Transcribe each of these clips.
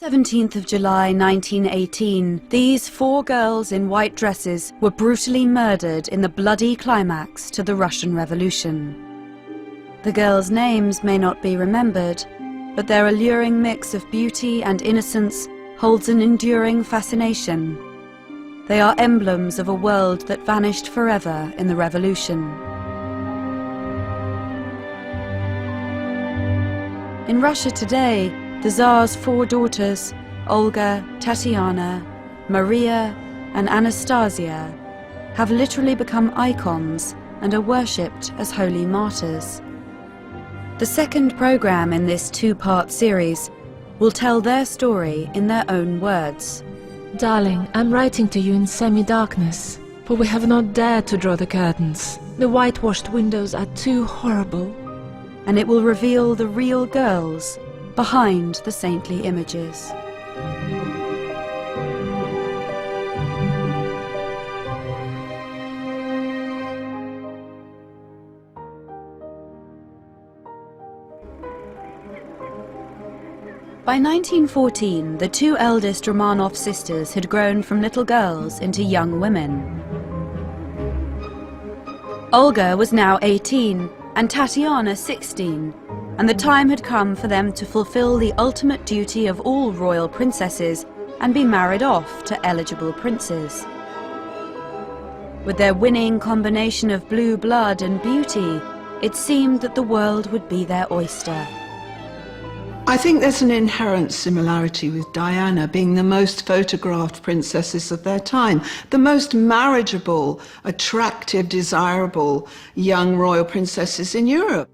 17th of July 1918, these 4 girls in white dresses were brutally murdered in the bloody climax to the Russian Revolution. The girls' names may not be remembered, but their alluring mix of beauty and innocence holds an enduring fascination. They are emblems of a world that vanished forever in the Revolution. In Russia today, the Tsar's 4 daughters, Olga, Tatiana, Maria, and Anastasia, have literally become icons and are worshipped as holy martyrs. The second program in this 2-part series will tell their story in their own words. Darling, I'm writing to you in semi-darkness, for we have not dared to draw the curtains. The whitewashed windows are too horrible. And it will reveal the real girls behind the saintly images. By 1914, the 2 eldest Romanov sisters had grown from little girls into young women. Olga was now 18 and Tatiana 16, and the time had come for them to fulfill the ultimate duty of all royal princesses and be married off to eligible princes. With their winning combination of blue blood and beauty, it seemed that the world would be their oyster. I think there's an inherent similarity with Diana being the most photographed princesses of their time, the most marriageable, attractive, desirable young royal princesses in Europe.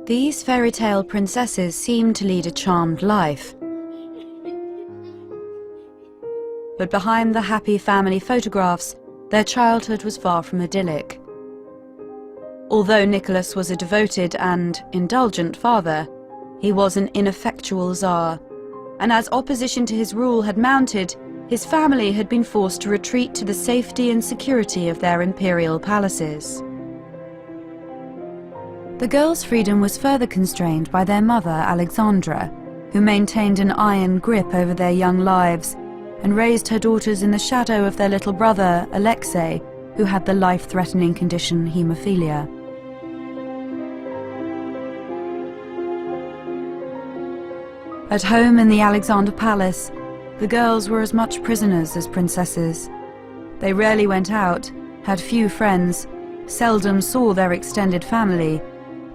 These fairy tale princesses seemed to lead a charmed life. But behind the happy family photographs, their childhood was far from idyllic. Although Nicholas was a devoted and indulgent father, he was an ineffectual Tsar, and as opposition to his rule had mounted, his family had been forced to retreat to the safety and security of their imperial palaces. The girls' freedom was further constrained by their mother, Alexandra, who maintained an iron grip over their young lives and raised her daughters in the shadow of their little brother, Alexei, who had the life-threatening condition haemophilia. At home in the Alexander Palace, the girls were as much prisoners as princesses. They rarely went out, had few friends, seldom saw their extended family,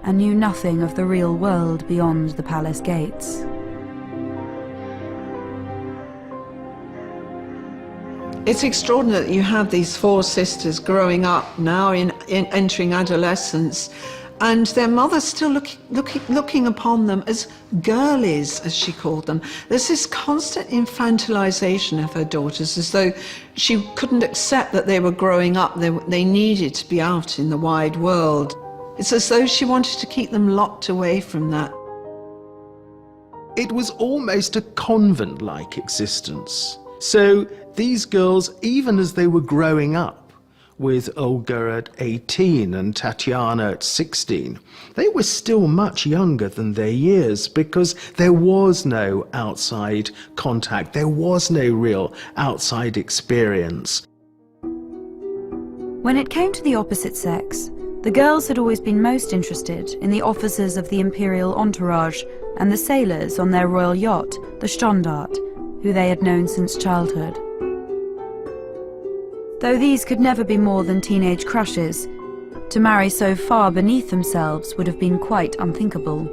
and knew nothing of the real world beyond the palace gates. It's extraordinary that you have these 4 sisters growing up now in entering adolescence, and their mother still looking upon them as girlies, as she called them. There's this constant infantilization of her daughters, as though she couldn't accept that they were growing up, they needed to be out in the wide world. It's as though she wanted to keep them locked away from that. It was almost a convent-like existence. So these girls, even as they were growing up, with Olga at 18 and Tatiana at 16, they were still much younger than their years because there was no outside contact, there was no real outside experience. When it came to the opposite sex, the girls had always been most interested in the officers of the imperial entourage and the sailors on their royal yacht, the Standard, who they had known since childhood. Though these could never be more than teenage crushes, to marry so far beneath themselves would have been quite unthinkable.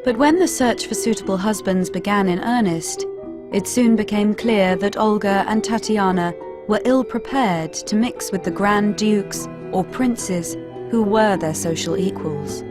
But when the search for suitable husbands began in earnest, it soon became clear that Olga and Tatiana were ill-prepared to mix with the Grand Dukes or princes who were their social equals.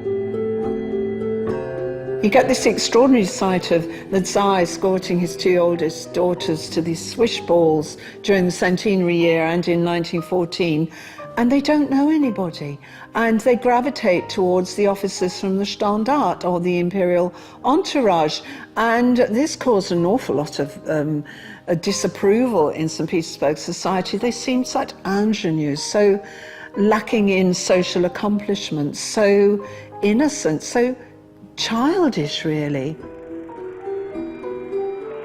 You get this extraordinary sight of the Tsar escorting his 2 oldest daughters to these swish balls during the centenary year and in 1914, and they don't know anybody, and they gravitate towards the officers from the Standard or the imperial entourage, and this caused an awful lot of disapproval in St. Petersburg society. They seemed such ingenues, so lacking in social accomplishments, so innocent, so childish, really.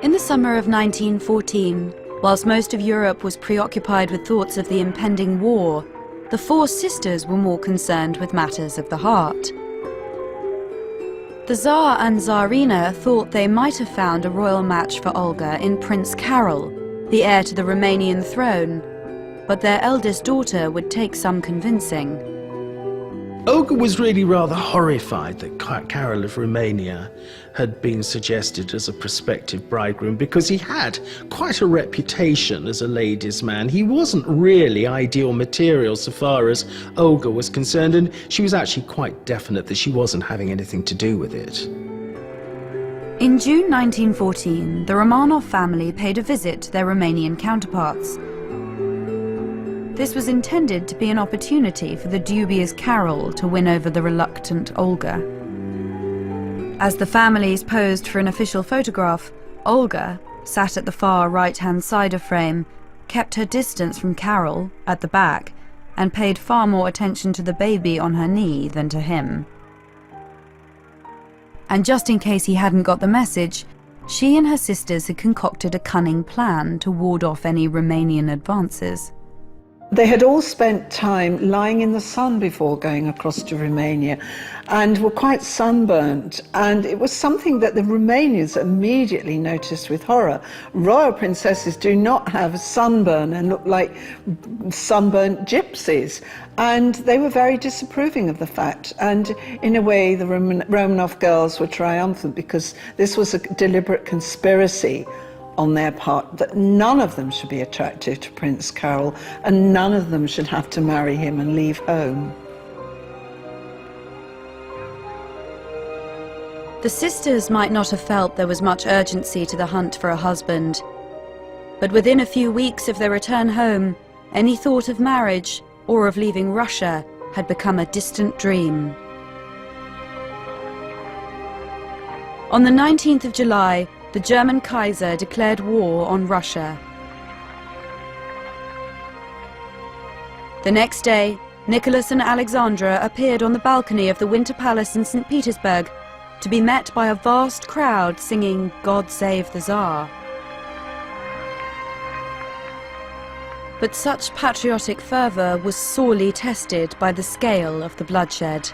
In the summer of 1914, whilst most of Europe was preoccupied with thoughts of the impending war, the four sisters were more concerned with matters of the heart. The Tsar and Tsarina thought they might have found a royal match for Olga in Prince Carol, the heir to the Romanian throne, but their eldest daughter would take some convincing. Olga was really rather horrified that Carol of Romania had been suggested as a prospective bridegroom, because he had quite a reputation as a ladies' man. He wasn't really ideal material so far as Olga was concerned, and she was actually quite definite that she wasn't having anything to do with it. In June 1914, the Romanov family paid a visit to their Romanian counterparts. This was intended to be an opportunity for the dubious Carol to win over the reluctant Olga. As the families posed for an official photograph, Olga, sat at the far right-hand side of frame, kept her distance from Carol, at the back, and paid far more attention to the baby on her knee than to him. And just in case he hadn't got the message, she and her sisters had concocted a cunning plan to ward off any Romanian advances. They had all spent time lying in the sun before going across to Romania and were quite sunburnt, and it was something that the Romanians immediately noticed with horror. Royal princesses do not have sunburn and look like sunburnt gypsies, and they were very disapproving of the fact, and in a way the Romanov girls were triumphant, because this was a deliberate conspiracy on their part, that none of them should be attractive to Prince Carol and none of them should have to marry him and leave home. The sisters might not have felt there was much urgency to the hunt for a husband, but within a few weeks of their return home, any thought of marriage or of leaving Russia had become a distant dream. On the 19th of July, the German Kaiser declared war on Russia. The next day, Nicholas and Alexandra appeared on the balcony of the Winter Palace in St. Petersburg to be met by a vast crowd singing "God Save the Tsar." But such patriotic fervour was sorely tested by the scale of the bloodshed.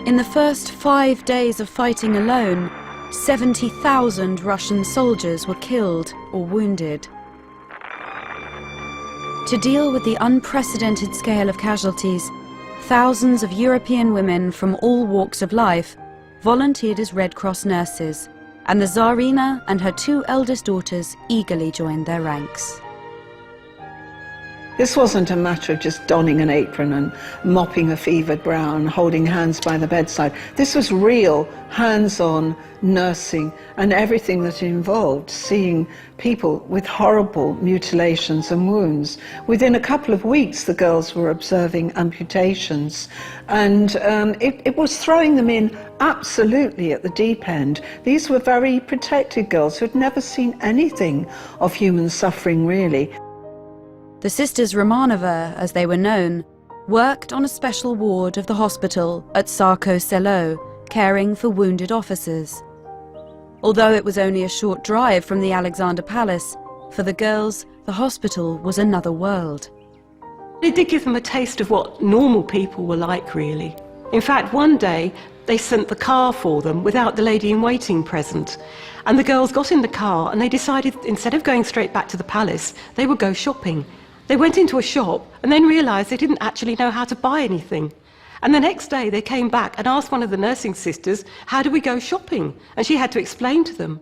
In the first 5 days of fighting alone, 70,000 Russian soldiers were killed or wounded. To deal with the unprecedented scale of casualties, thousands of European women from all walks of life volunteered as Red Cross nurses, and the Tsarina and her two eldest daughters eagerly joined their ranks. This wasn't a matter of just donning an apron and mopping a fevered brow and holding hands by the bedside. This was real, hands-on nursing and everything that it involved, seeing people with horrible mutilations and wounds. Within a couple of weeks, the girls were observing amputations, and it was throwing them in absolutely at the deep end. These were very protected girls who had never seen anything of human suffering, really. The Sisters Romanova, as they were known, worked on a special ward of the hospital at Sarko Selo, caring for wounded officers. Although it was only a short drive from the Alexander Palace, for the girls, the hospital was another world. It did give them a taste of what normal people were like, really. In fact, one day, they sent the car for them without the lady-in-waiting present. And the girls got in the car and they decided, instead of going straight back to the palace, they would go shopping. They went into a shop and then realised they didn't actually know how to buy anything. And the next day they came back and asked one of the nursing sisters, how do we go shopping? And she had to explain to them.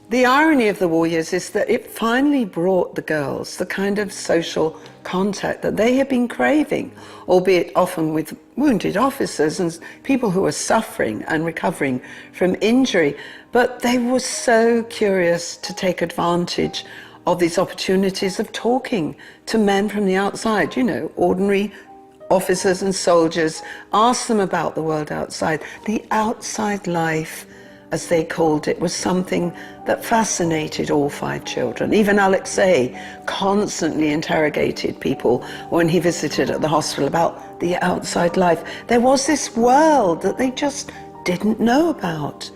The irony of the war years is that it finally brought the girls the kind of social contact that they had been craving, albeit often with wounded officers and people who were suffering and recovering from injury. But they were so curious to take advantage of these opportunities of talking to men from the outside, you know, ordinary officers and soldiers, ask them about the world outside, the outside life as they called it, was something that fascinated all 5 children. Even Alexei constantly interrogated people when he visited at the hospital about the outside life. There was this world that they just didn't know about.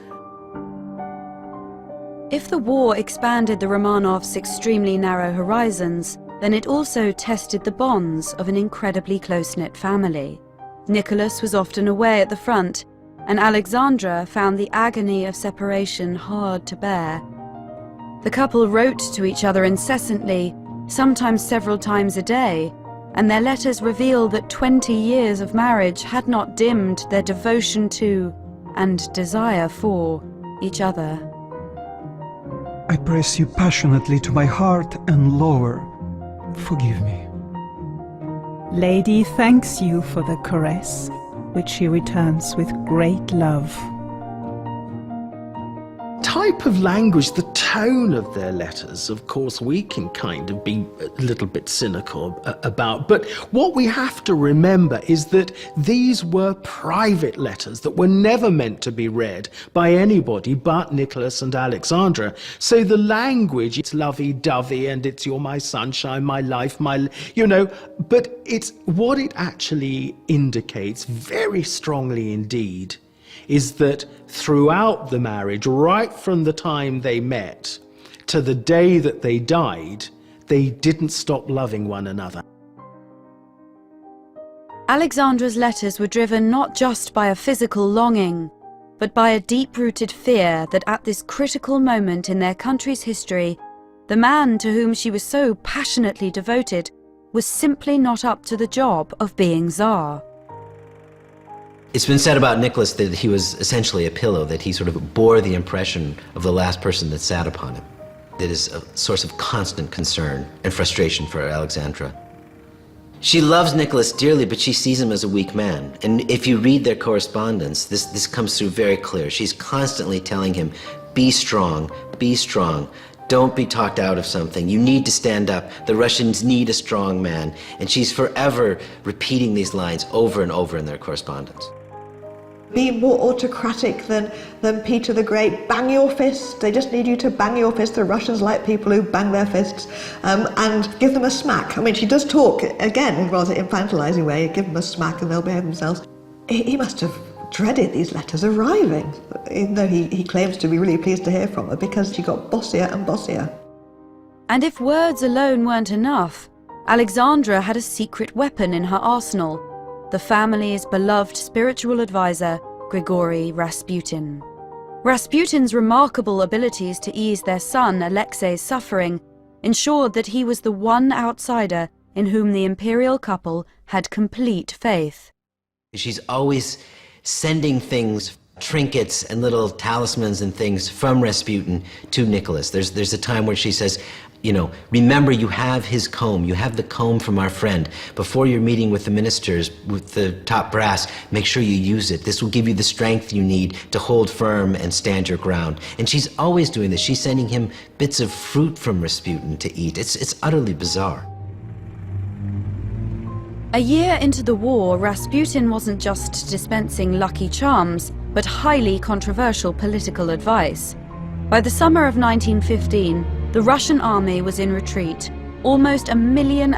If the war expanded the Romanovs' extremely narrow horizons, then it also tested the bonds of an incredibly close-knit family. Nicholas was often away at the front, and Alexandra found the agony of separation hard to bear. The couple wrote to each other incessantly, sometimes several times a day, and their letters reveal that 20 years of marriage had not dimmed their devotion to and desire for each other. I press you passionately to my heart and lower. Forgive me. Lady thanks you for the caress, which she returns with great love. Type of language, the tone of their letters, of course, we can kind of be a little bit cynical about. But what we have to remember is that these were private letters that were never meant to be read by anybody but Nicholas and Alexandra. So the language, it's lovey-dovey and it's you're my sunshine, my life, but it's what it actually indicates very strongly indeed is that throughout the marriage, right from the time they met to the day that they died, they didn't stop loving one another. Alexandra's letters were driven not just by a physical longing, but by a deep-rooted fear that at this critical moment in their country's history, the man to whom she was so passionately devoted was simply not up to the job of being Tsar. It's been said about Nicholas that he was essentially a pillow, that he sort of bore the impression of the last person that sat upon him. That is a source of constant concern and frustration for Alexandra. She loves Nicholas dearly, but she sees him as a weak man. And if you read their correspondence, this comes through very clear. She's constantly telling him, be strong, don't be talked out of something. You need to stand up. The Russians need a strong man. And she's forever repeating these lines over and over in their correspondence. Be more autocratic than Peter the Great. Bang your fist. They just need you to bang your fist. The Russians like people who bang their fists, and give them a smack. I mean, she does talk, again, in a rather infantilizing way, give them a smack and they'll behave themselves. He must have dreaded these letters arriving, even though he claims to be really pleased to hear from her because she got bossier and bossier. And if words alone weren't enough, Alexandra had a secret weapon in her arsenal, the family's beloved spiritual advisor, Grigory Rasputin. Rasputin's remarkable abilities to ease their son Alexei's suffering ensured that he was the one outsider in whom the imperial couple had complete faith. She's always sending things, trinkets and little talismans and things from Rasputin to Nicholas. There's a time where she says, remember you have his comb, you have the comb from our friend. Before your meeting with the ministers, with the top brass, make sure you use it. This will give you the strength you need to hold firm and stand your ground. And she's always doing this. She's sending him bits of fruit from Rasputin to eat. It's utterly bizarre. A year into the war, Rasputin wasn't just dispensing lucky charms, but highly controversial political advice. By the summer of 1915, the Russian army was in retreat. Almost 1.5 million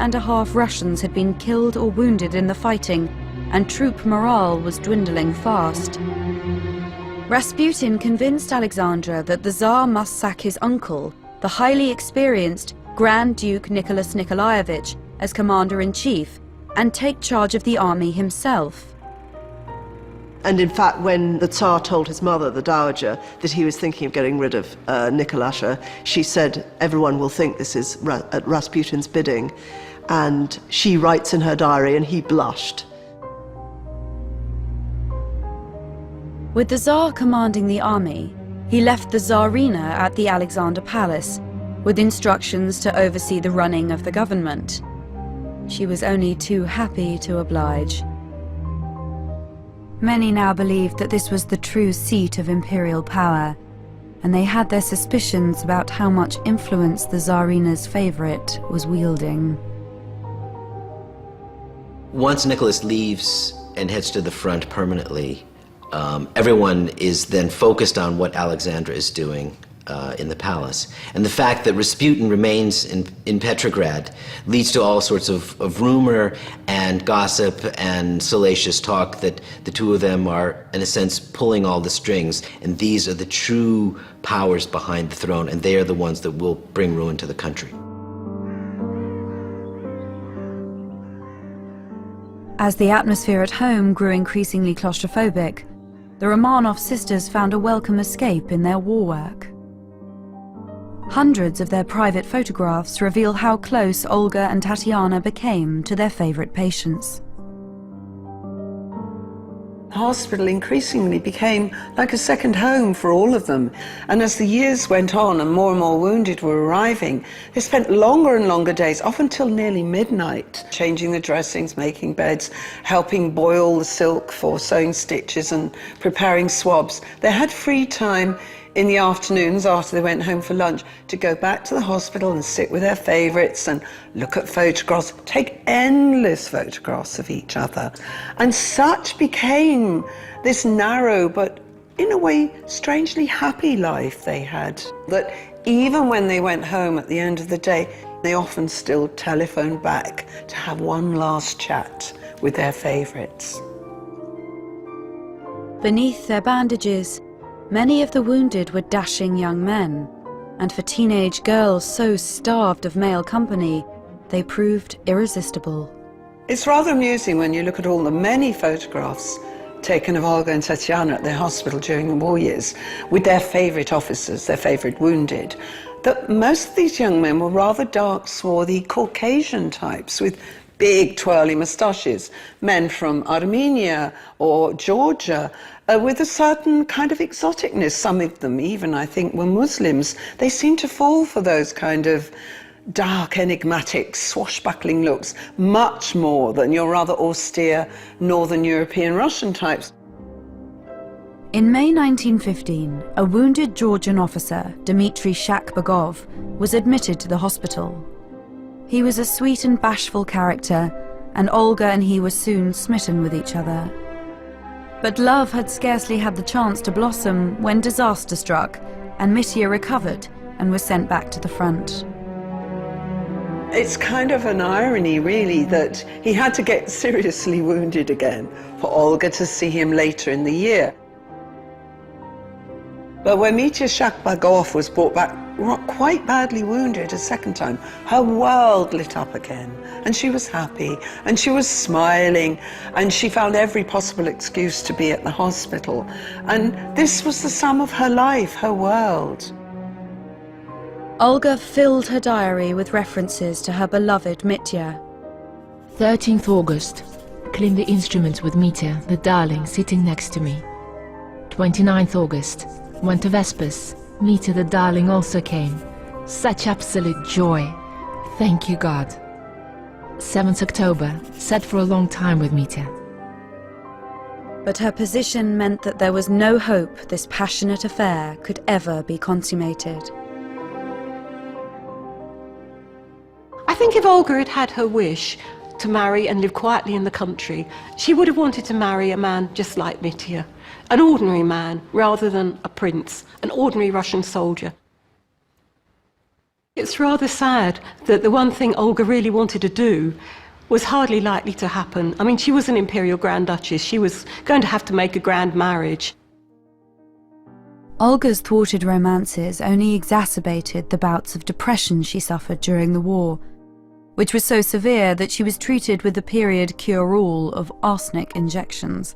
Russians had been killed or wounded in the fighting, and troop morale was dwindling fast. Rasputin convinced Alexandra that the Tsar must sack his uncle, the highly experienced Grand Duke Nicholas Nikolaevich, as commander-in-chief, and take charge of the army himself. And in fact, when the Tsar told his mother, the Dowager, that he was thinking of getting rid of Nikolasha, she said, everyone will think this is at Rasputin's bidding. And she writes in her diary, and he blushed. With the Tsar commanding the army, he left the Tsarina at the Alexander Palace, with instructions to oversee the running of the government. She was only too happy to oblige. Many now believed that this was the true seat of imperial power, and they had their suspicions about how much influence the Tsarina's favorite was wielding. Once Nicholas leaves and heads to the front permanently, Everyone is then focused on what Alexandra is doing in the palace. And the fact that Rasputin remains in Petrograd leads to all sorts of rumor and gossip and salacious talk that the two of them are, in a sense, pulling all the strings, and these are the true powers behind the throne, and they are the ones that will bring ruin to the country. As the atmosphere at home grew increasingly claustrophobic, the Romanov sisters found a welcome escape in their war work. Hundreds of their private photographs reveal how close Olga and Tatiana became to their favorite patients. The hospital increasingly became like a second home for all of them. And as the years went on and more wounded were arriving, they spent longer and longer days, often till nearly midnight, changing the dressings, making beds, helping boil the silk for sewing stitches and preparing swabs. They had free time in the afternoons after they went home for lunch to go back to the hospital and sit with their favourites and look at photographs, take endless photographs of each other. And such became this narrow but in a way strangely happy life they had, that even when they went home at the end of the day, they often still telephoned back to have one last chat with their favourites. Beneath their bandages, many of the wounded were dashing young men, and for teenage girls so starved of male company, they proved irresistible. It's rather amusing when you look at all the many photographs taken of Olga and Tatiana at their hospital during the war years, with their favourite officers, their favourite wounded, that most of these young men were rather dark, swarthy Caucasian types with big twirly moustaches, men from Armenia or Georgia, with a certain kind of exoticness. Some of them even, I think, were Muslims. They seemed to fall for those kind of dark, enigmatic, swashbuckling looks, much more than your rather austere Northern European Russian types. In May 1915, a wounded Georgian officer, Dmitry Shakbagov, was admitted to the hospital. He was a sweet and bashful character, and Olga and he were soon smitten with each other. But love had scarcely had the chance to blossom when disaster struck, and Mitya recovered and was sent back to the front. It's kind of an irony, really, that he had to get seriously wounded again for Olga to see him later in the year. But when Mitya Shakbagov was brought back quite badly wounded a second time, her world lit up again, and she was happy, and she was smiling, and she found every possible excuse to be at the hospital. And this was the sum of her life, her world. Olga filled her diary with references to her beloved Mitya. 13th August. Clean the instruments with Mitya, the darling, sitting next to me. 29th August. Went to Vespers. Mitya, the darling, also came. Such absolute joy. Thank you, God. 7th October. Sat for a long time with Mitya. But her position meant that there was no hope this passionate affair could ever be consummated. I think if Olga had had her wish to marry and live quietly in the country, she would have wanted to marry a man just like Mitya. An ordinary man, rather than a prince, an ordinary Russian soldier. It's rather sad that the one thing Olga really wanted to do was hardly likely to happen. I mean, she was an imperial Grand Duchess. She was going to have to make a grand marriage. Olga's thwarted romances only exacerbated the bouts of depression she suffered during the war, which was so severe that she was treated with the period cure-all of arsenic injections.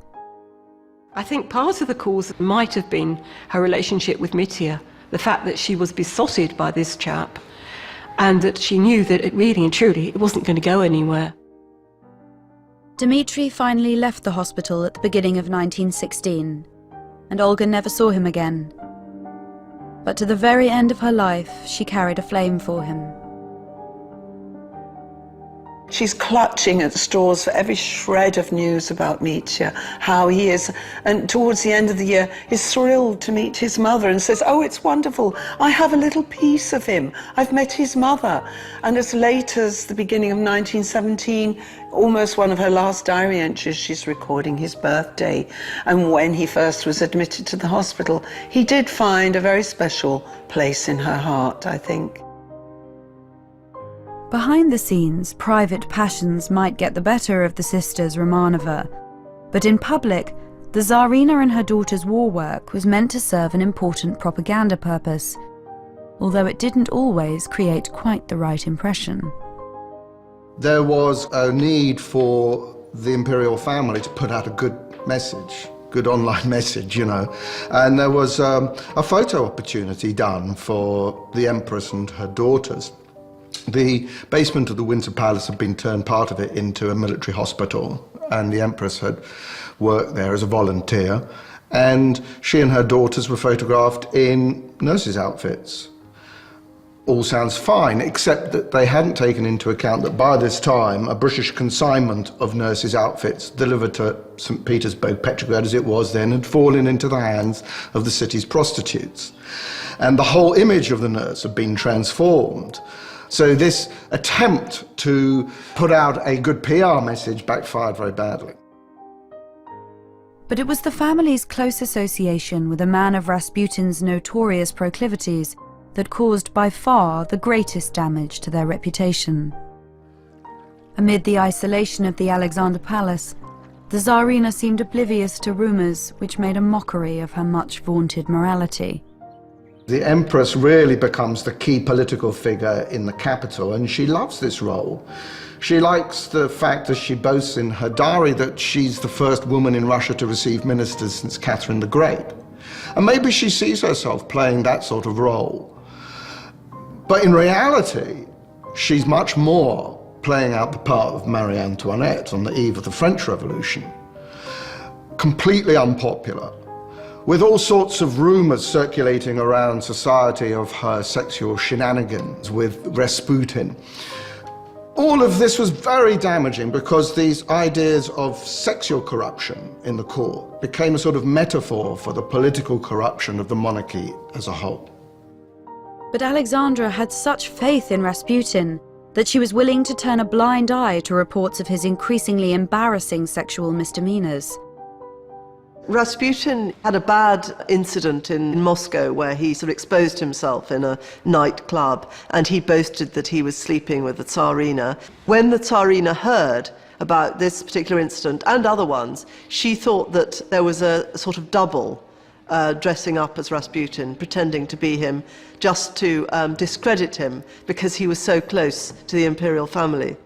I think part of the cause might have been her relationship with Mitya, the fact that she was besotted by this chap, and that she knew that it really and truly it wasn't going to go anywhere. Dmitry finally left the hospital at the beginning of 1916, and Olga never saw him again. But to the very end of her life, she carried a flame for him. She's clutching at straws for every shred of news about Mitya, how he is, and towards the end of the year is thrilled to meet his mother and says, oh, it's wonderful, I have a little piece of him, I've met his mother. And as late as the beginning of 1917, almost one of her last diary entries, she's recording his birthday. And when he first was admitted to the hospital, he did find a very special place in her heart, I think. Behind the scenes, private passions might get the better of the sisters Romanova, but in public, the Tsarina and her daughter's war work was meant to serve an important propaganda purpose, although it didn't always create quite the right impression. There was a need for the imperial family to put out a good message, good online message, you know, and there was a photo opportunity done for the Empress and her daughters. The basement of the Windsor Palace had been turned, part of it, into a military hospital, and the Empress had worked there as a volunteer, and she and her daughters were photographed in nurses' outfits. All sounds fine, except that they hadn't taken into account that by this time a British consignment of nurses' outfits delivered to St. Petersburg, Petrograd as it was then, had fallen into the hands of the city's prostitutes. And the whole image of the nurse had been transformed. So this attempt to put out a good PR message backfired very badly. But it was the family's close association with a man of Rasputin's notorious proclivities that caused by far the greatest damage to their reputation. Amid the isolation of the Alexander Palace, the Tsarina seemed oblivious to rumours which made a mockery of her much vaunted morality. The Empress really becomes the key political figure in the capital, and she loves this role. She likes the fact that she boasts in her diary that she's the first woman in Russia to receive ministers since Catherine the Great. And maybe she sees herself playing that sort of role. But in reality, she's much more playing out the part of Marie Antoinette on the eve of the French Revolution. Completely unpopular, with all sorts of rumors circulating around society of her sexual shenanigans with Rasputin. All of this was very damaging because these ideas of sexual corruption in the court became a sort of metaphor for the political corruption of the monarchy as a whole. But Alexandra had such faith in Rasputin that she was willing to turn a blind eye to reports of his increasingly embarrassing sexual misdemeanors. Rasputin had a bad incident in Moscow where he sort of exposed himself in a nightclub, and he boasted that he was sleeping with the Tsarina. When the Tsarina heard about this particular incident and other ones, she thought that there was a sort of double dressing up as Rasputin, pretending to be him, just to discredit him because he was so close to the imperial family.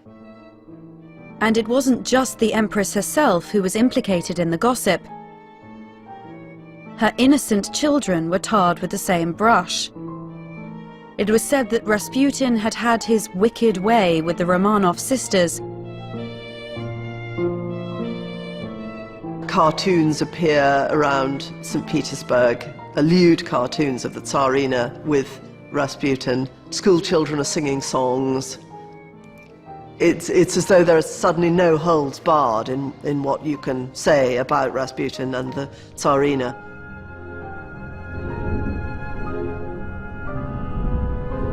And it wasn't just the Empress herself who was implicated in the gossip. Her innocent children were tarred with the same brush. It was said that Rasputin had had his wicked way with the Romanov sisters. Cartoons appear around St. Petersburg, lewd cartoons of the Tsarina with Rasputin. School children are singing songs. It's as though there is suddenly no holds barred in what you can say about Rasputin and the Tsarina.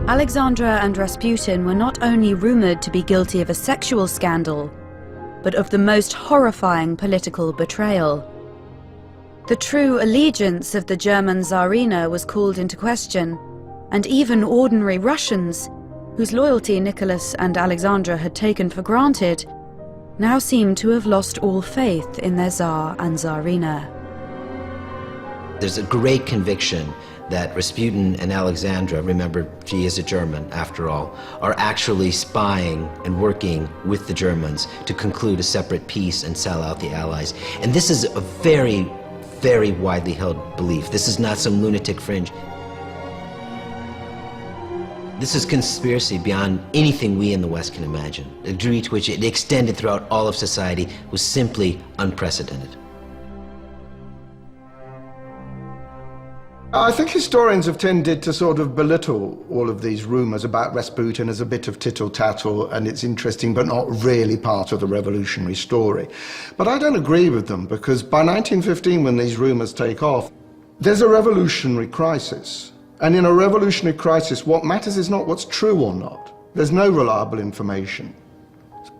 Alexandra and Rasputin were not only rumoured to be guilty of a sexual scandal, but of the most horrifying political betrayal. The true allegiance of the German Tsarina was called into question, and even ordinary Russians, whose loyalty Nicholas and Alexandra had taken for granted, now seemed to have lost all faith in their Tsar and Tsarina. There's a great conviction that Rasputin and Alexandra, remember she is a German after all, are actually spying and working with the Germans to conclude a separate peace and sell out the Allies. And this is a very, very widely held belief. This is not some lunatic fringe. This is conspiracy beyond anything we in the West can imagine. The degree to which it extended throughout all of society was simply unprecedented. I think historians have tended to sort of belittle all of these rumours about Rasputin as a bit of tittle-tattle, and it's interesting but not really part of the revolutionary story. But I don't agree with them, because by 1915, when these rumours take off, there's a revolutionary crisis. And in a revolutionary crisis, what matters is not what's true or not. There's no reliable information.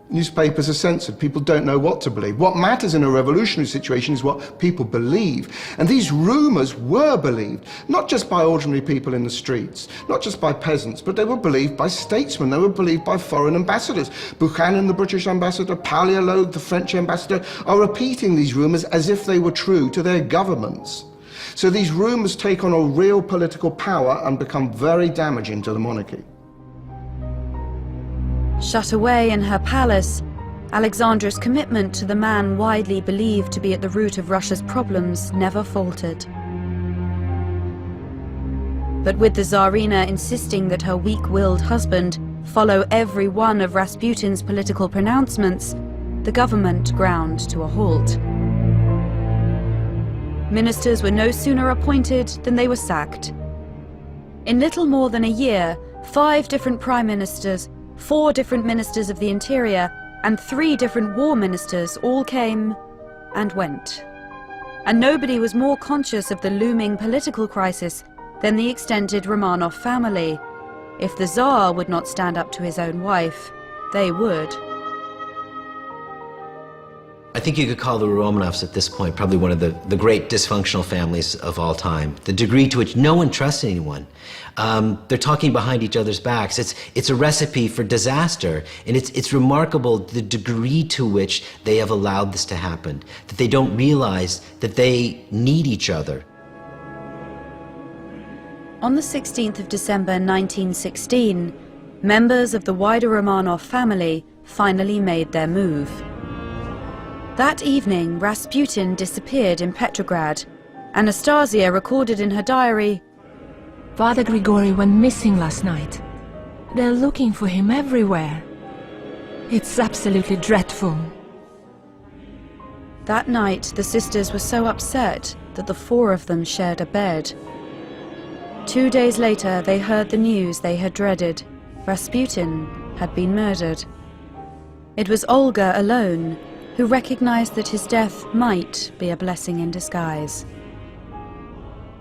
Newspapers are censored. People don't know what to believe. What matters in a revolutionary situation is what people believe. And these rumours were believed, not just by ordinary people in the streets, not just by peasants, but they were believed by statesmen. They were believed by foreign ambassadors. Buchanan, the British ambassador, Palaiolog, the French ambassador, are repeating these rumours as if they were true to their governments. So these rumours take on a real political power and become very damaging to the monarchy. Shut away in her palace, Alexandra's commitment to the man widely believed to be at the root of Russia's problems never faltered. But with the Tsarina insisting that her weak-willed husband follow every one of Rasputin's political pronouncements, the government ground to a halt. Ministers were no sooner appointed than they were sacked. In little more than a year, 5 different prime ministers, 4 different ministers of the interior, and 3 different war ministers all came and went. And nobody was more conscious of the looming political crisis than the extended Romanov family. If the Tsar would not stand up to his own wife, they would. I think you could call the Romanovs at this point probably one of the great dysfunctional families of all time. The degree to which no one trusts anyone. They're talking behind each other's backs. It's a recipe for disaster, and it's remarkable the degree to which they have allowed this to happen, that they don't realize that they need each other. On the 16th of December 1916, members of the wider Romanov family finally made their move. That evening, Rasputin disappeared in Petrograd. Anastasia recorded in her diary, Father Grigory went missing last night. They're looking for him everywhere. It's absolutely dreadful. That night, the sisters were so upset that the 4 of them shared a bed. 2 days later, they heard the news they had dreaded. Rasputin had been murdered. It was Olga alone who recognized that his death might be a blessing in disguise.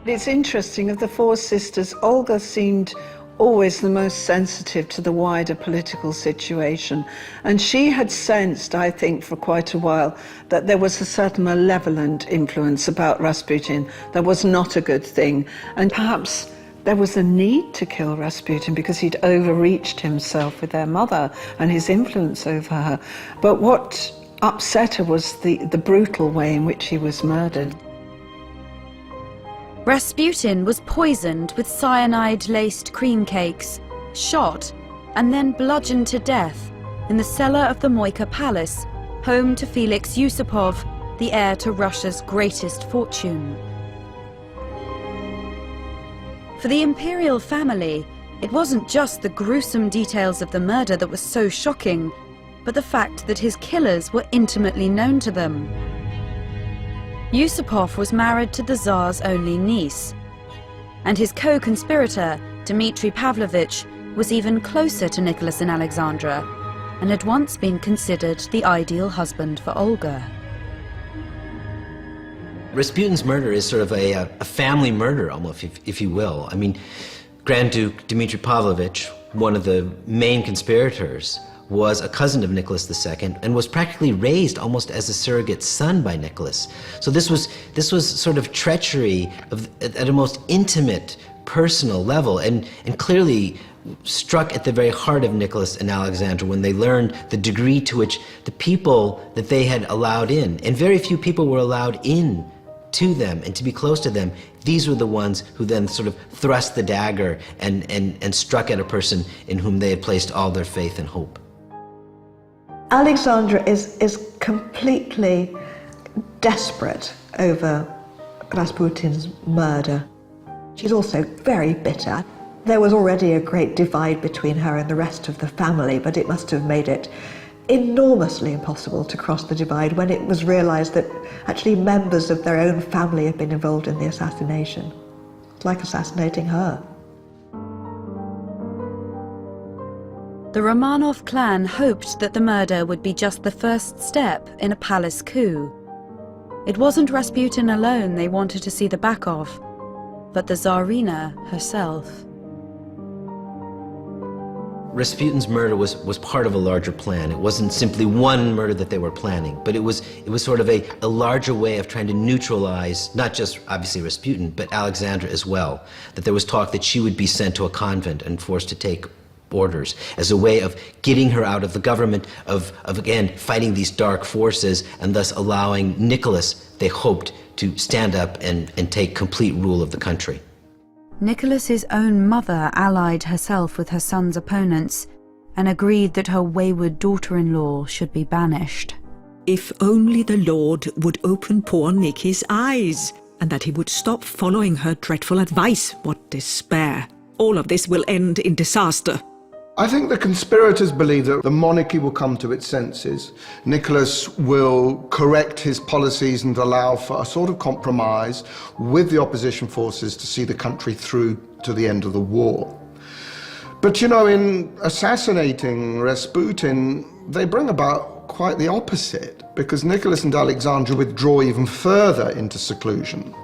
It's interesting, of the 4 sisters, Olga seemed always the most sensitive to the wider political situation. And she had sensed, I think, for quite a while, that there was a certain malevolent influence about Rasputin that was not a good thing. And perhaps there was a need to kill Rasputin because he'd overreached himself with their mother and his influence over her. But what upset her was the brutal way in which he was murdered. Rasputin was poisoned with cyanide-laced cream cakes, shot, and then bludgeoned to death in the cellar of the Moika Palace, home to Felix Yusupov, the heir to Russia's greatest fortune. For the imperial family, it wasn't just the gruesome details of the murder that was so shocking, but the fact that his killers were intimately known to them. Yusupov was married to the Tsar's only niece, and his co-conspirator, Dmitry Pavlovich, was even closer to Nicholas and Alexandra, and had once been considered the ideal husband for Olga. Rasputin's murder is sort of a family murder, almost, if you will. I mean, Grand Duke Dmitry Pavlovich, one of the main conspirators, was a cousin of Nicholas II and was practically raised almost as a surrogate son by Nicholas. So this was sort of treachery at a most intimate, personal level, and clearly struck at the very heart of Nicholas and Alexandra when they learned the degree to which the people that they had allowed in, and very few people were allowed in to them and to be close to them, these were the ones who then sort of thrust the dagger and struck at a person in whom they had placed all their faith and hope. Alexandra is completely desperate over Rasputin's murder. She's also very bitter. There was already a great divide between her and the rest of the family, but it must have made it enormously impossible to cross the divide when it was realized that actually members of their own family had been involved in the assassination. It's like assassinating her. The Romanov clan hoped that the murder would be just the first step in a palace coup. It wasn't Rasputin alone they wanted to see the back of, but the Tsarina herself. Rasputin's murder was part of a larger plan. It wasn't simply one murder that they were planning, but it was sort of a larger way of trying to neutralize, not just obviously Rasputin, but Alexandra as well. That there was talk that she would be sent to a convent and forced to take orders as a way of getting her out of the government, of again, fighting these dark forces, and thus allowing Nicholas, they hoped, to stand up and take complete rule of the country. Nicholas's own mother allied herself with her son's opponents and agreed that her wayward daughter-in-law should be banished. If only the Lord would open poor Nicky's eyes, and that he would stop following her dreadful advice. What despair! All of this will end in disaster. I think the conspirators believe that the monarchy will come to its senses. Nicholas will correct his policies and allow for a sort of compromise with the opposition forces to see the country through to the end of the war. But you know, in assassinating Rasputin, they bring about quite the opposite, because Nicholas and Alexandra withdraw even further into seclusion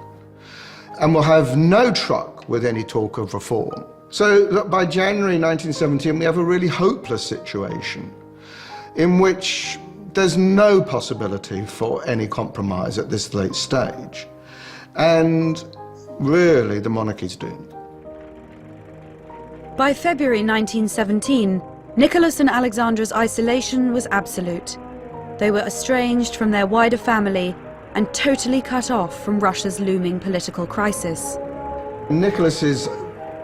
and will have no truck with any talk of reform. So that by January 1917, we have a really hopeless situation in which there's no possibility for any compromise at this late stage. And really, the monarchy's doomed. By February 1917, Nicholas and Alexandra's isolation was absolute. They were estranged from their wider family and totally cut off from Russia's looming political crisis. Nicholas is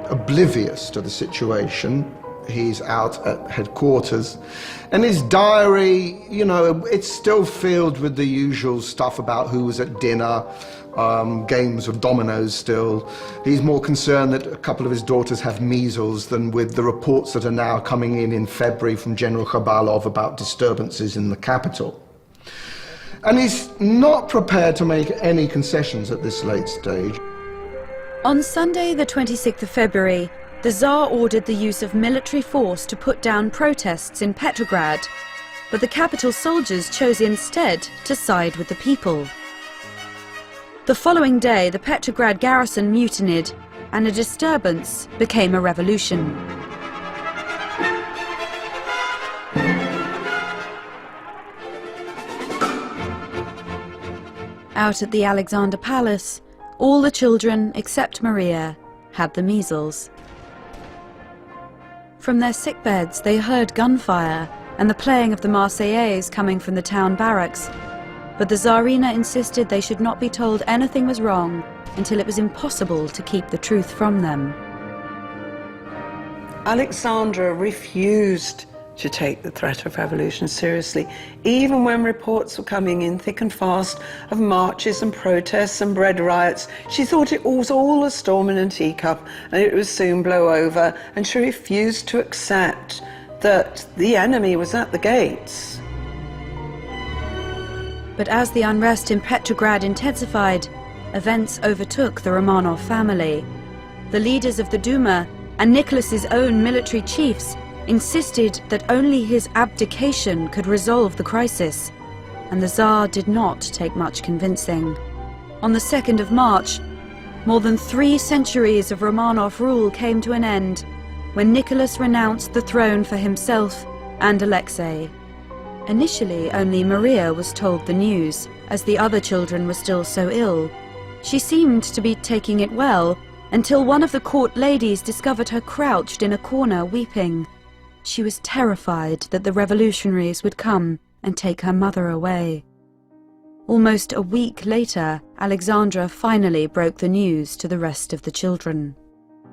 oblivious to the situation. He's out at headquarters, and his diary, you know, it's still filled with the usual stuff about who was at dinner, games of dominoes still. He's more concerned that a couple of his daughters have measles than with the reports that are now coming in February from General Khabalov about disturbances in the capital. And he's not prepared to make any concessions at this late stage. On Sunday, the 26th of February, the Tsar ordered the use of military force to put down protests in Petrograd, but the capital soldiers chose instead to side with the people. The following day, the Petrograd garrison mutinied, and a disturbance became a revolution. Out at the Alexander Palace, all the children, except Maria, had the measles. From their sickbeds, they heard gunfire and the playing of the Marseillaise coming from the town barracks, but the Tsarina insisted they should not be told anything was wrong until it was impossible to keep the truth from them. Alexandra refused to take the threat of revolution seriously, even when reports were coming in thick and fast of marches and protests and bread riots. She thought it was all a storm in a teacup and it would soon blow over, and she refused to accept that the enemy was at the gates. But as the unrest in Petrograd intensified, events overtook the Romanov family. The leaders of the Duma and Nicholas's own military chiefs insisted that only his abdication could resolve the crisis, and the Tsar did not take much convincing. On the 2nd of March, more than 3 centuries of Romanov rule came to an end when Nicholas renounced the throne for himself and Alexei. Initially, only Maria was told the news, as the other children were still so ill. She seemed to be taking it well, until one of the court ladies discovered her crouched in a corner weeping. She was terrified that the revolutionaries would come and take her mother away. Almost a week later, Alexandra finally broke the news to the rest of the children.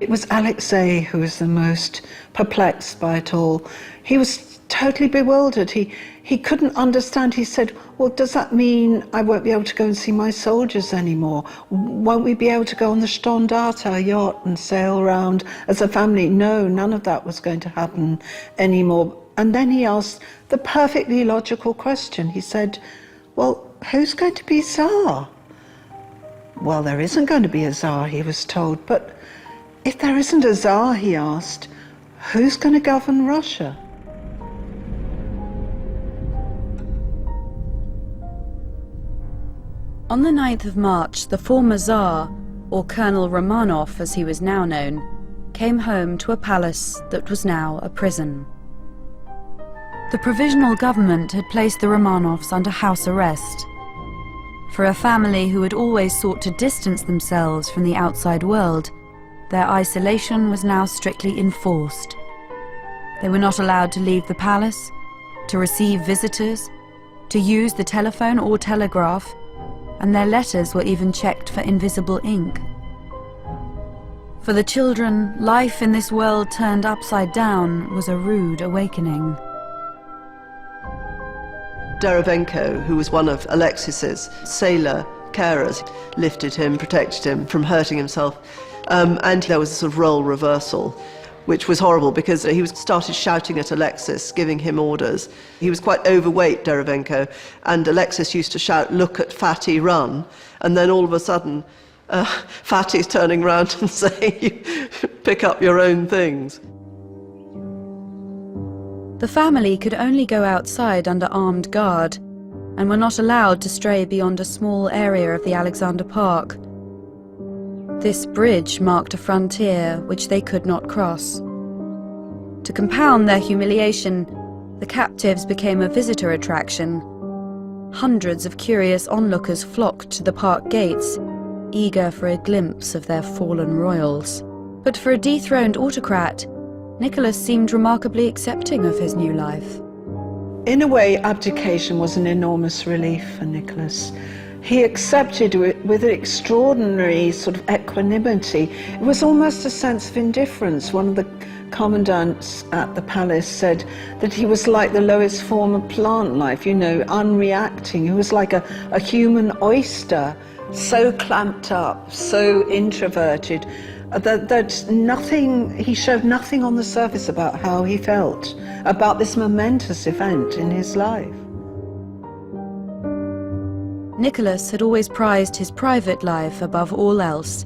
It was Alexei who was the most perplexed by it all. He was totally bewildered. He couldn't understand. He said, well, does that mean I won't be able to go and see my soldiers anymore? Won't we be able to go on the Stondart, our yacht, and sail around as a family? No, none of that was going to happen anymore. And then he asked the perfectly logical question. He said, well, who's going to be Tsar? Well, there isn't going to be a Tsar, he was told. But if there isn't a Tsar, he asked, who's going to govern Russia? On the 9th of March, the former Tsar, or Colonel Romanov as he was now known, came home to a palace that was now a prison. The provisional government had placed the Romanovs under house arrest. For a family who had always sought to distance themselves from the outside world, their isolation was now strictly enforced. They were not allowed to leave the palace, to receive visitors, to use the telephone or telegraph, and their letters were even checked for invisible ink. For the children, life in this world turned upside down was a rude awakening. Derevenko, who was one of Alexis's sailor carers, lifted him, protected him from hurting himself, and there was a sort of role reversal, which was horrible because he started shouting at Alexis, giving him orders. He was quite overweight, Derevenko, and Alexis used to shout, "Look at Fatty, run," and then all of a sudden Fatty's turning around and saying, "Pick up your own things." The family could only go outside under armed guard and were not allowed to stray beyond a small area of the Alexander Park. This bridge marked a frontier which they could not cross. To compound their humiliation, the captives became a visitor attraction. Hundreds of curious onlookers flocked to the park gates, eager for a glimpse of their fallen royals. But for a dethroned autocrat, Nicholas seemed remarkably accepting of his new life. In a way, abdication was an enormous relief for Nicholas. He accepted it with extraordinary sort of equanimity. It was almost a sense of indifference. One of the commandants at the palace said that he was like the lowest form of plant life, you know, unreacting. He was like a human oyster, so clamped up, so introverted, that nothing, he showed nothing on the surface about how he felt about this momentous event in his life. Nicholas had always prized his private life above all else.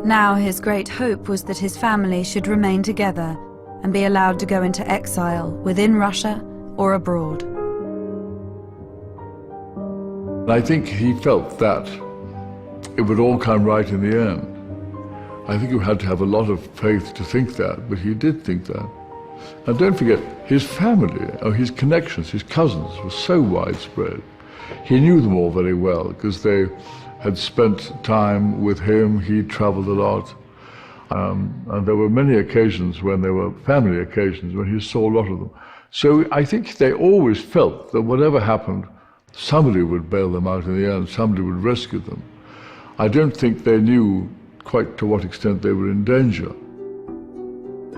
Now his great hope was that his family should remain together and be allowed to go into exile within Russia or abroad. I think he felt that it would all come right in the end. I think you had to have a lot of faith to think that, but he did think that. And don't forget, his family, or his connections, his cousins, were so widespread. He knew them all very well, because they had spent time with him. He traveled a lot. And there were many occasions when there were family occasions when he saw a lot of them. So I think they always felt that whatever happened, somebody would bail them out in the end, somebody would rescue them. I don't think they knew quite to what extent they were in danger.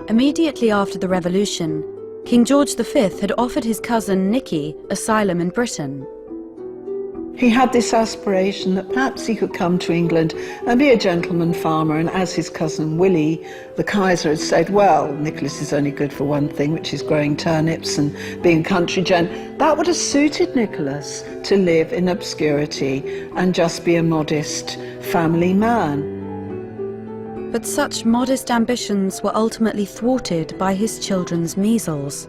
Immediately after the revolution, King George V had offered his cousin Nicky asylum in Britain. He had this aspiration that perhaps he could come to England and be a gentleman farmer, and as his cousin Willie, the Kaiser, had said, well, Nicholas is only good for one thing, which is growing turnips and being a country gent. That would have suited Nicholas, to live in obscurity and just be a modest family man. But such modest ambitions were ultimately thwarted by his children's measles.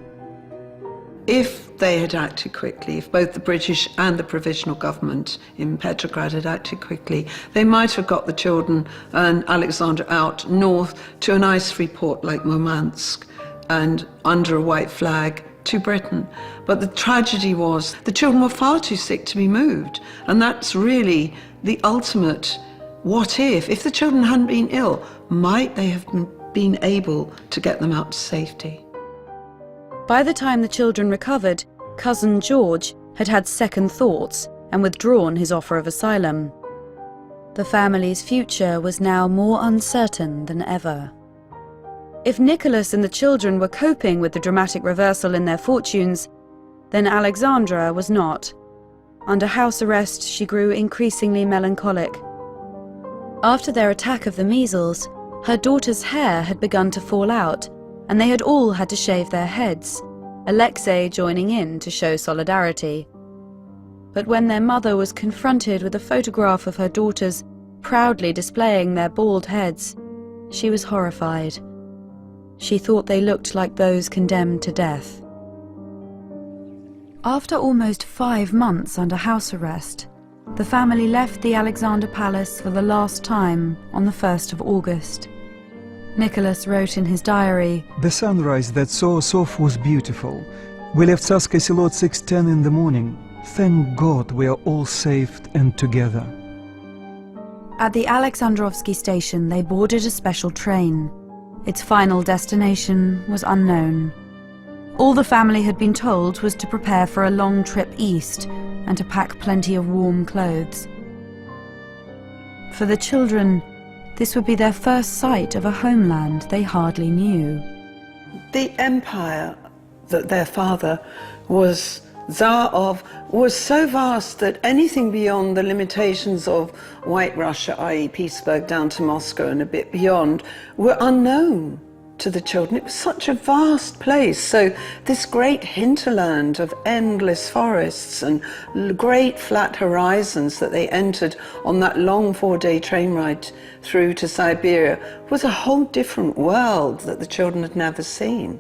If they had acted quickly, if both the British and the provisional government in Petrograd had acted quickly, they might have got the children and Alexander out north to an ice-free port like Murmansk and under a white flag to Britain. But the tragedy was the children were far too sick to be moved, and that's really the ultimate what if the children hadn't been ill, might they have been able to get them out to safety? By the time the children recovered, cousin George had had second thoughts and withdrawn his offer of asylum. The family's future was now more uncertain than ever. If Nicholas and the children were coping with the dramatic reversal in their fortunes, then Alexandra was not. Under house arrest, she grew increasingly melancholic. After their attack of the measles, her daughter's hair had begun to fall out, and they had all had to shave their heads, Alexei joining in to show solidarity. But when their mother was confronted with a photograph of her daughters, proudly displaying their bald heads, she was horrified. She thought they looked like those condemned to death. After almost 5 months under house arrest, the family left the Alexander Palace for the last time on the 1st of August. Nicholas wrote in his diary, The sunrise that saw us off was beautiful. We left Tsarskoye Selo at 6:10 in the morning. Thank God we are all safe and together. At the Alexandrovsky station, they boarded a special train. Its final destination was unknown. All the family had been told was to prepare for a long trip east and to pack plenty of warm clothes. For the children, this would be their first sight of a homeland they hardly knew. The empire that their father was Tsar of was so vast that anything beyond the limitations of White Russia, i.e. Petersburg down to Moscow and a bit beyond, were unknown to the children. It was such a vast place. So this great hinterland of endless forests and great flat horizons that they entered on that long 4-day train ride through to Siberia was a whole different world that the children had never seen.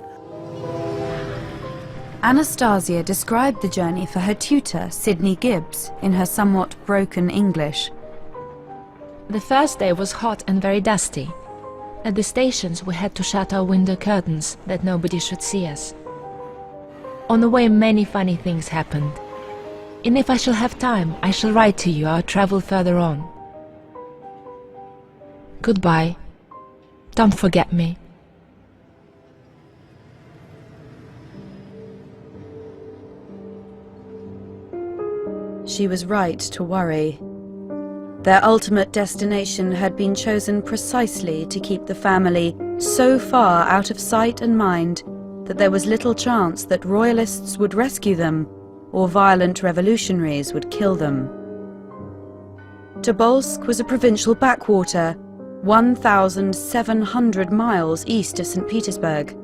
Anastasia described the journey for her tutor, Sidney Gibbs, in her somewhat broken English. The first day was hot and very dusty. At the stations we had to shut our window curtains that nobody should see us. On the way many funny things happened. And if I shall have time, I shall write to you our travel further on. Goodbye. Don't forget me. She was right to worry. Their ultimate destination had been chosen precisely to keep the family so far out of sight and mind that there was little chance that royalists would rescue them or violent revolutionaries would kill them. Tobolsk was a provincial backwater, 1,700 miles east of St. Petersburg.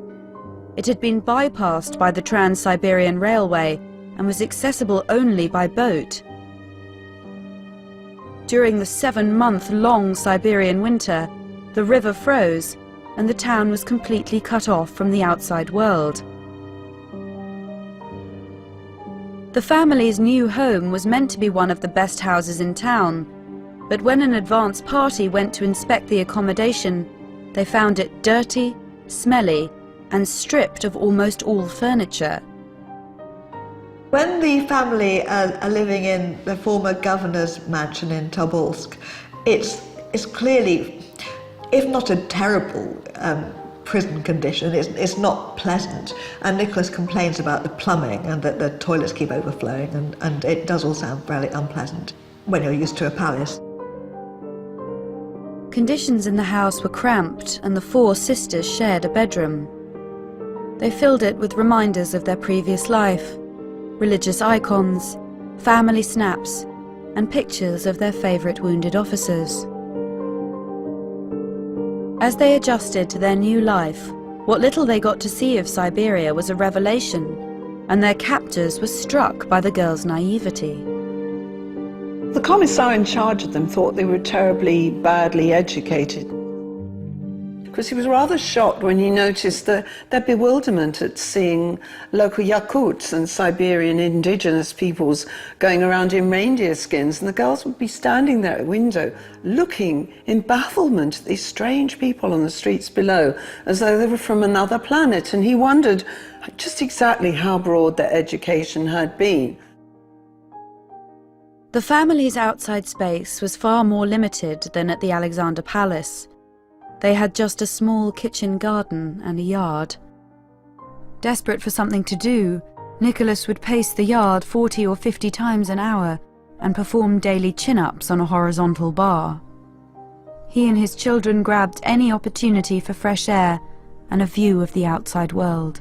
It had been bypassed by the Trans-Siberian Railway and was accessible only by boat. During the 7-month-long Siberian winter, the river froze and the town was completely cut off from the outside world. The family's new home was meant to be one of the best houses in town, but when an advance party went to inspect the accommodation, they found it dirty, smelly, and stripped of almost all furniture. When the family are living in the former governor's mansion in Tobolsk, it's clearly, if not a terrible prison condition, it's not pleasant. And Nicholas complains about the plumbing and that the toilets keep overflowing, and it does all sound fairly unpleasant when you're used to a palace. Conditions in the house were cramped and the 4 sisters shared a bedroom. They filled it with reminders of their previous life, religious icons, family snaps, and pictures of their favourite wounded officers. As they adjusted to their new life, what little they got to see of Siberia was a revelation, and their captors were struck by the girls' naivety. The commissar in charge of them thought they were terribly badly educated, because he was rather shocked when he noticed their bewilderment at seeing local Yakuts and Siberian indigenous peoples going around in reindeer skins, and the girls would be standing there at the window looking in bafflement at these strange people on the streets below as though they were from another planet, and he wondered just exactly how broad their education had been. The family's outside space was far more limited than at the Alexander Palace. They had just a small kitchen garden and a yard. Desperate for something to do, Nicholas would pace the yard 40 or 50 times an hour and perform daily chin-ups on a horizontal bar. He and his children grabbed any opportunity for fresh air and a view of the outside world.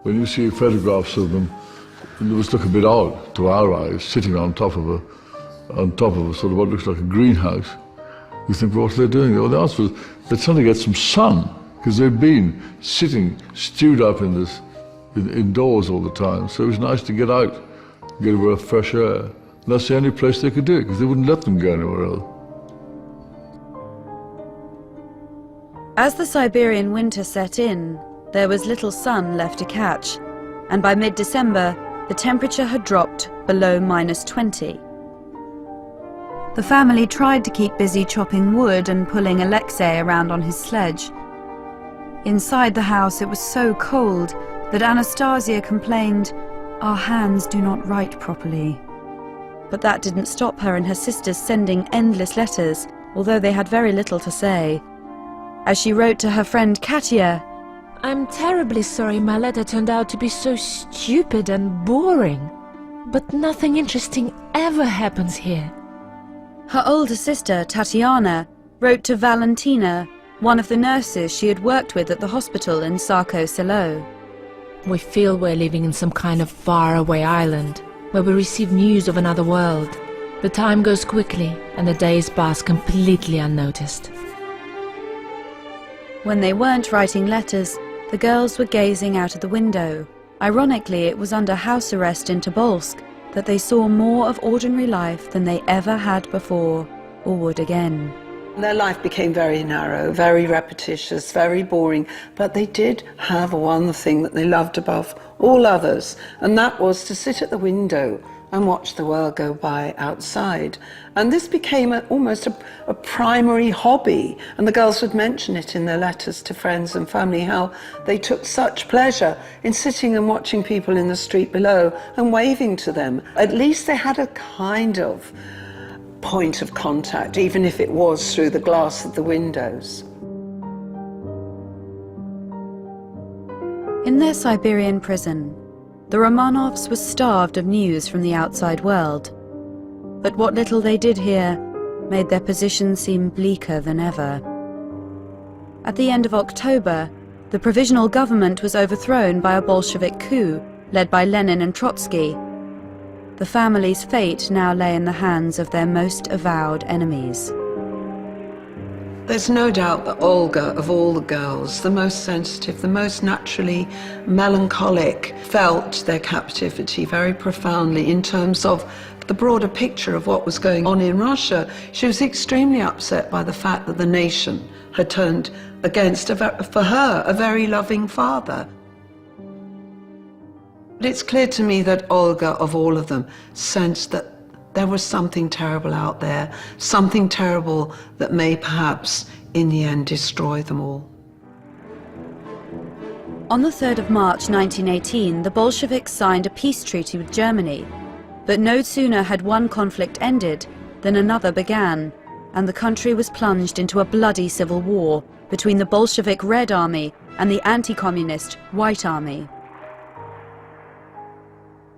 When you see photographs of them, it must look a bit odd to our eyes, sitting on top of a sort of what looks like a greenhouse. You think, well, what are they doing? Well, the answer is they're trying to get some sun, because they've been sitting, stewed up in this, indoors all the time. So it was nice to get out, get a bit of fresh air. That's the only place they could do it, because they wouldn't let them go anywhere else. As the Siberian winter set in, there was little sun left to catch, and by mid-December, the temperature had dropped below -20. The family tried to keep busy chopping wood and pulling Alexei around on his sledge. Inside the house it was so cold that Anastasia complained, "Our hands do not write properly." But that didn't stop her and her sisters sending endless letters, although they had very little to say. As she wrote to her friend Katya, I'm terribly sorry my letter turned out to be so stupid and boring. But nothing interesting ever happens here. Her older sister, Tatiana, wrote to Valentina, one of the nurses she had worked with at the hospital in Sarko Selo. We feel we're living in some kind of faraway island, where we receive news of another world. The time goes quickly, and the days pass completely unnoticed. When they weren't writing letters, the girls were gazing out of the window. Ironically, it was under house arrest in Tobolsk that they saw more of ordinary life than they ever had before, or would again. Their life became very narrow, very repetitious, very boring, but they did have one thing that they loved above all others, and that was to sit at the window and watch the world go by outside. And this became almost a primary hobby, and the girls would mention it in their letters to friends and family, how they took such pleasure in sitting and watching people in the street below and waving to them. At least they had a kind of point of contact, even if it was through the glass of the windows. In their Siberian prison, the Romanovs were starved of news from the outside world. But what little they did hear made their position seem bleaker than ever. At the end of October, the provisional government was overthrown by a Bolshevik coup led by Lenin and Trotsky. The family's fate now lay in the hands of their most avowed enemies. There's no doubt that Olga, of all the girls, the most sensitive, the most naturally melancholic, felt their captivity very profoundly in terms of the broader picture of what was going on in Russia. She was extremely upset by the fact that the nation had turned against, for her, a very loving father. But it's clear to me that Olga, of all of them, sensed that there was something terrible out there, something terrible that may perhaps, in the end, destroy them all. On the 3rd of March 1918, the Bolsheviks signed a peace treaty with Germany. But no sooner had one conflict ended than another began, and the country was plunged into a bloody civil war between the Bolshevik Red Army and the anti-communist White Army.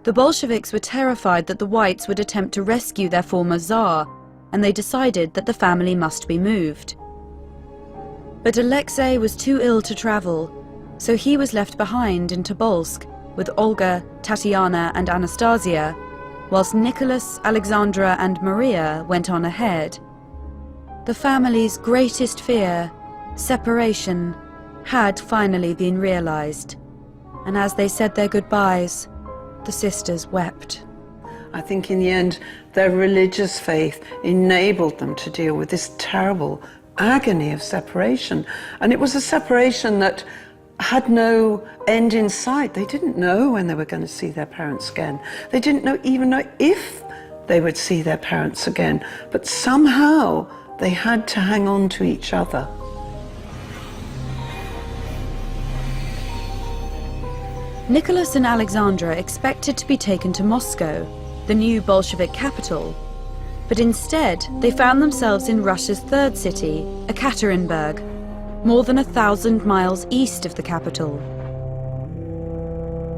The Bolsheviks were terrified that the Whites would attempt to rescue their former Tsar, and they decided that the family must be moved. But Alexei was too ill to travel, so he was left behind in Tobolsk with Olga, Tatiana and Anastasia, whilst Nicholas, Alexandra and Maria went on ahead. The family's greatest fear, separation, had finally been realized, and as they said their goodbyes, the sisters wept. I think in the end, their religious faith enabled them to deal with this terrible agony of separation. And it was a separation that had no end in sight. They didn't know when they were going to see their parents again. They didn't even know if they would see their parents again. But somehow they had to hang on to each other. Nicholas and Alexandra expected to be taken to Moscow, the new Bolshevik capital, but instead they found themselves in Russia's third city, Ekaterinburg, more than 1,000 miles east of the capital.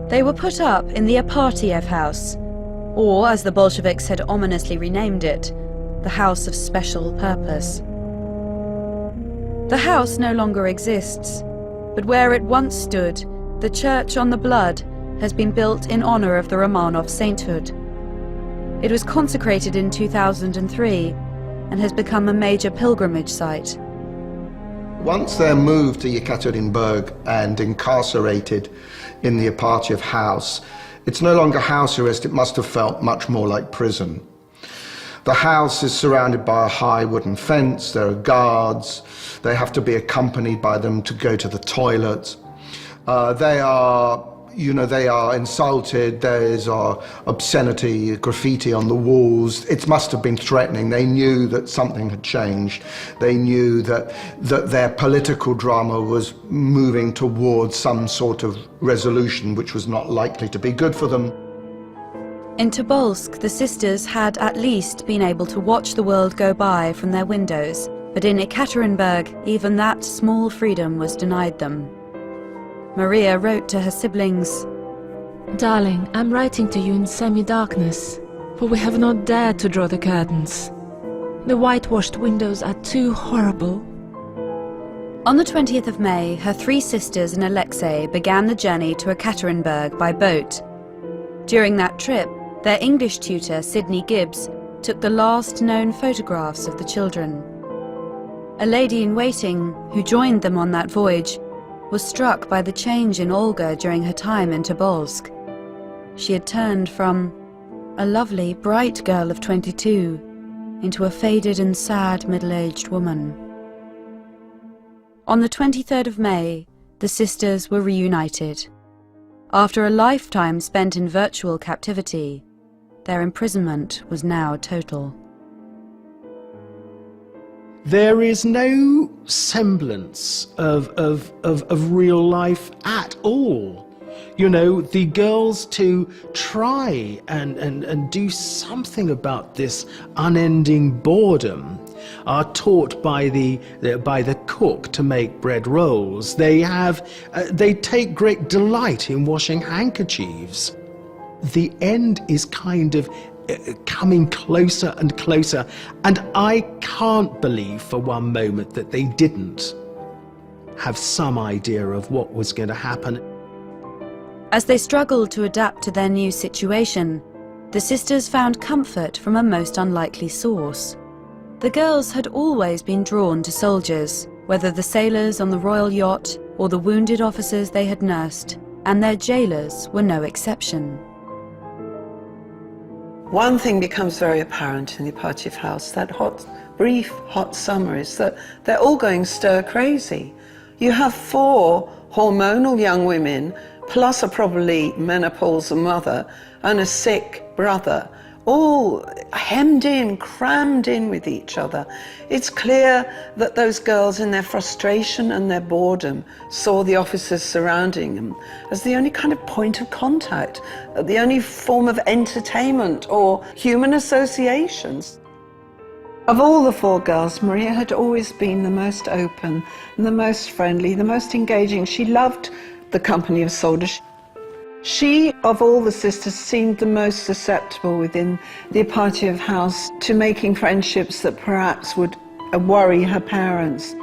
They were put up in the Apartiev House, or as the Bolsheviks had ominously renamed it, the House of Special Purpose. The house no longer exists, but where it once stood, the Church on the Blood has been built in honor of the Romanov sainthood. It was consecrated in 2003 and has become a major pilgrimage site. Once they're moved to Yekaterinburg and incarcerated in the Apartiev house, it's no longer house arrest. It must have felt much more like prison. The house is surrounded by a high wooden fence. There are guards. They have to be accompanied by them to go to the toilet. They are insulted. There is obscenity, graffiti on the walls. It must have been threatening. They knew that something had changed. They knew that their political drama was moving towards some sort of resolution which was not likely to be good for them. In Tobolsk, the sisters had at least been able to watch the world go by from their windows, but in Ekaterinburg, even that small freedom was denied them. Maria wrote to her siblings, "Darling, I'm writing to you in semi-darkness, for we have not dared to draw the curtains. The whitewashed windows are too horrible." On the 20th of May, her three sisters and Alexei began the journey to Ekaterinburg by boat. During that trip, their English tutor, Sidney Gibbs, took the last known photographs of the children. A lady-in-waiting, who joined them on that voyage, was struck by the change in Olga during her time in Tobolsk. She had turned from a lovely, bright girl of 22 into a faded and sad middle-aged woman. On the 23rd of May, the sisters were reunited. After a lifetime spent in virtual captivity, their imprisonment was now total. There is no semblance of real life at all. You know, the girls to try and do something about this unending boredom are taught by the cook to make bread rolls. They take great delight in washing handkerchiefs. The end is kind of coming closer and closer, and I can't believe for one moment that they didn't have some idea of what was going to happen. As they struggled to adapt to their new situation, the sisters found comfort from a most unlikely source. The girls had always been drawn to soldiers, whether the sailors on the royal yacht or the wounded officers they had nursed, and their jailers were no exception. One thing becomes very apparent in the Apachev house, that brief hot summer, is that they're all going stir crazy. You have 4 hormonal young women, plus a probably menopausal mother and a sick brother, all hemmed in, crammed in with each other. It's clear that those girls, in their frustration and their boredom, saw the officers surrounding them as the only kind of point of contact, the only form of entertainment or human associations. Of all the 4 girls, Maria had always been the most open, the most friendly, the most engaging. She loved the company of soldiers. She, of all the sisters, seemed the most susceptible within the Apachev house to making friendships that perhaps would worry her parents.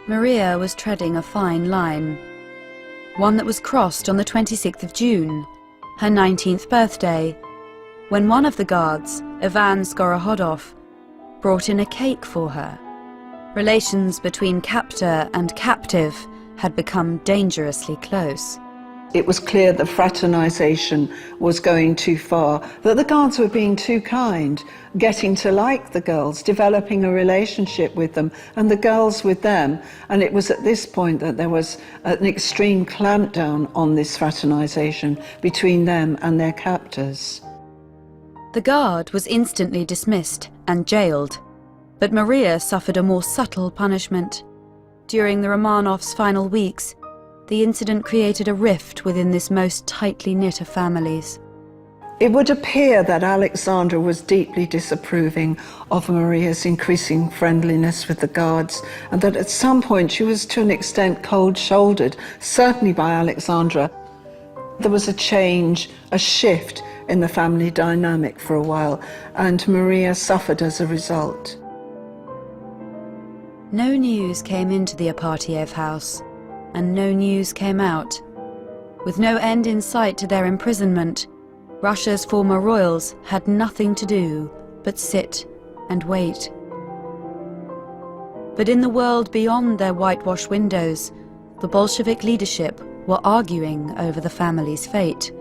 Maria was treading a fine line, one that was crossed on the 26th of June, her 19th birthday, when one of the guards, Ivan Skorohodov, brought in a cake for her. Relations between captor and captive had become dangerously close. It was clear that fraternization was going too far, that the guards were being too kind, getting to like the girls, developing a relationship with them, and the girls with them. And it was at this point that there was an extreme clampdown on this fraternization between them and their captors. The guard was instantly dismissed and jailed, but Maria suffered a more subtle punishment. During the Romanovs' final weeks, the incident created a rift within this most tightly knit of families. It would appear that Alexandra was deeply disapproving of Maria's increasing friendliness with the guards, and that at some point she was to an extent cold-shouldered, certainly by Alexandra. There was a change, a shift in the family dynamic for a while, and Maria suffered as a result. No news came into the Apachev house, and no news came out. With no end in sight to their imprisonment, Russia's former royals had nothing to do but sit and wait. But in the world beyond their whitewashed windows, the Bolshevik leadership were arguing over the family's fate.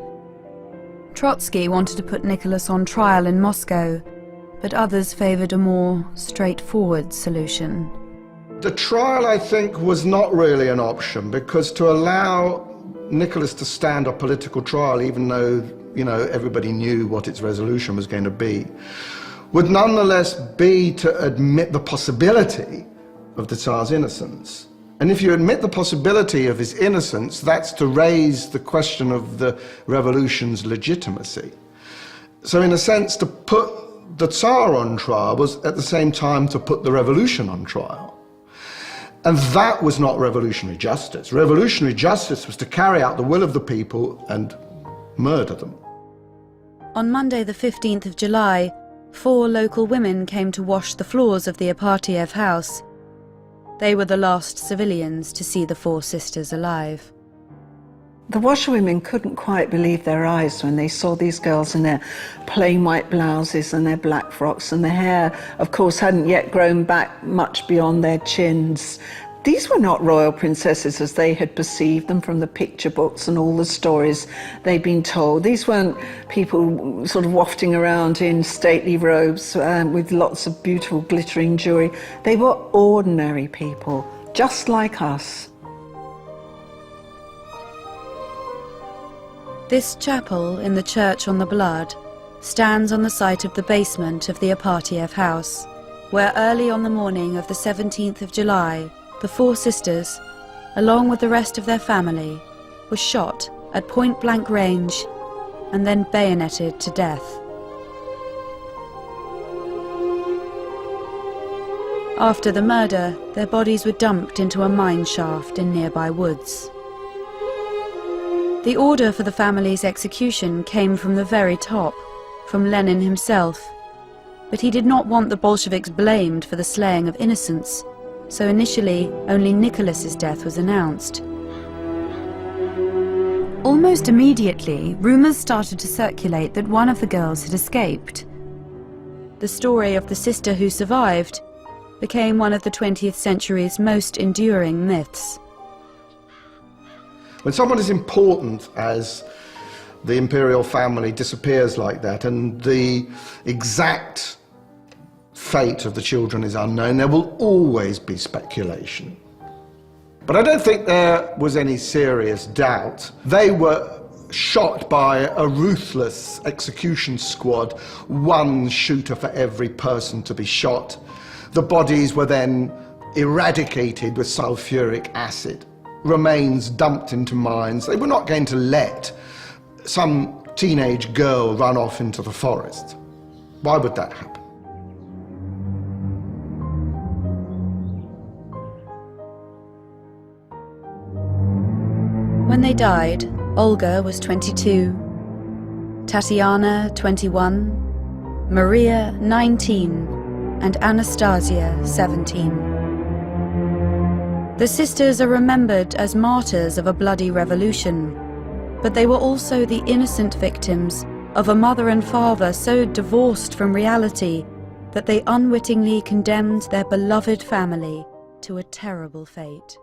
Trotsky wanted to put Nicholas on trial in Moscow, but others favoured a more straightforward solution. The trial, I think, was not really an option, because to allow Nicholas to stand a political trial, even though, you know, everybody knew what its resolution was going to be, would nonetheless be to admit the possibility of the Tsar's innocence. And if you admit the possibility of his innocence, that's to raise the question of the revolution's legitimacy. So in a sense, to put the Tsar on trial was at the same time to put the revolution on trial. And that was not revolutionary justice. Revolutionary justice was to carry out the will of the people and murder them. On Monday the 15th of July, 4 local women came to wash the floors of the Apartiev house. They were the last civilians to see the 4 sisters alive. The washerwomen couldn't quite believe their eyes when they saw these girls in their plain white blouses and their black frocks, and their hair, of course, hadn't yet grown back much beyond their chins. These were not royal princesses as they had perceived them from the picture books and all the stories they'd been told. These weren't people sort of wafting around in stately robes with lots of beautiful glittering jewelry. They were ordinary people, just like us. This chapel in the Church on the Blood stands on the site of the basement of the Apartiev house, where early on the morning of the 17th of July, the 4 sisters, along with the rest of their family, were shot at point-blank range and then bayoneted to death. After the murder, their bodies were dumped into a mine shaft in nearby woods. The order for the family's execution came from the very top, from Lenin himself, but he did not want the Bolsheviks blamed for the slaying of innocents, so initially only Nicholas's death was announced. Almost immediately, rumours started to circulate that one of the girls had escaped. The story of the sister who survived became one of the 20th century's most enduring myths. When someone as important as the imperial family disappears like that, and the exact fate of the children is unknown, there will always be speculation. But I don't think there was any serious doubt. They were shot by a ruthless execution squad, 1 shooter for every person to be shot. The bodies were then eradicated with sulfuric acid. Remains dumped into mines. They were not going to let some teenage girl run off into the forest. Why would that happen? When they died, Olga was 22, Tatiana 21, Maria 19, and Anastasia 17. The sisters are remembered as martyrs of a bloody revolution, but they were also the innocent victims of a mother and father so divorced from reality that they unwittingly condemned their beloved family to a terrible fate.